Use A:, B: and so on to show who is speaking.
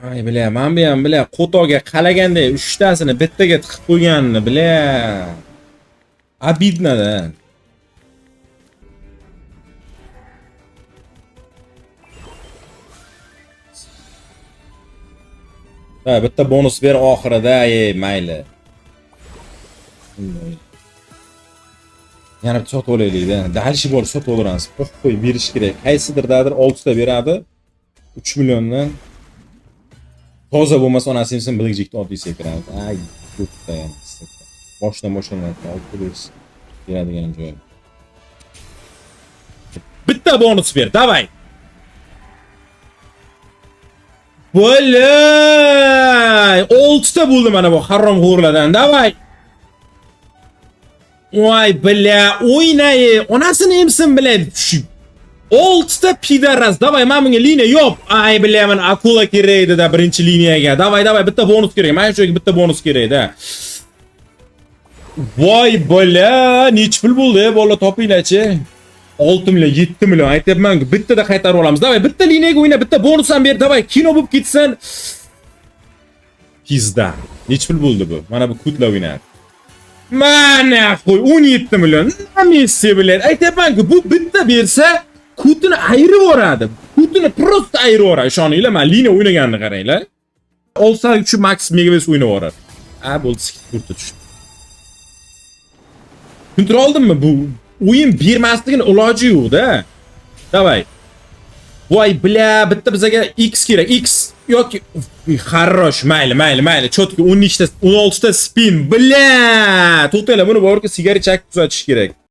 A: Ay bile, men bu ham bile qo'toga qalaganda 3 tasini bittaga tiqib qo'yganini bile. Обидно-da. Ha, bitta bonus ber oxirida, mayli. Yana bitta sotib olaylik-da. Dalishi bor sotib olamiz. Qo'y berish kerak. Qaysidirdadir 6 ta beradi. 3 milliondan. Toza bo'lmasa onasi simsin bilig'likni oddiy sekiramiz. Ay, ko'pda yana. Boshdan olib berish beradigan joy. Bitta bonus ber, davay. Bo'lay! 6 ta bo'ldi mana bu haromxo'rlardan. Davay. Voy bля, o'ynay. Onasini emsin bilay. 6 ta pidaras. Davay, men bunga liniya yop. Ay bля, men akula kerak edi-da birinchi liniyaga. Davay, bitta bonus kerak. Mana shu yerga bitta bonus kerak-da. Voy bля, nech pul bo'ldi, bola topinglar-chi. 6 million, 7 million aytyapman-ku, bittada qaytarib olamiz. Davay, bitta liniyaga o'yna, bitta bonus ham ber. Davay, kino bo'lib ketsin. Pizda. Nech pul bo'ldi bu? Mana bu kutla o'ynadi. Mana qo'y 17 million. Messi bilan aytyapman-ku, bu bitta bersa kutini ayirib yuboradi. Kutini prosta ayirib yuboradi. Ishoninglar, men liniya o'ynaganini qaranglar. Olsa uchun max megaverse o'ynab yuboradi. Bo'ldi, kurta tushdi. Tushuntir oldimmi? Bu o'yin bermasligini iloji yo'q-da. Davay. Voy bля, bitta bizga X kerak. X yoki xarrosh, mayli. Chotki 12 ta, 16 ta spin. Bля! To'xtanglar, buni borki sigaret chakib tuzatish kerak.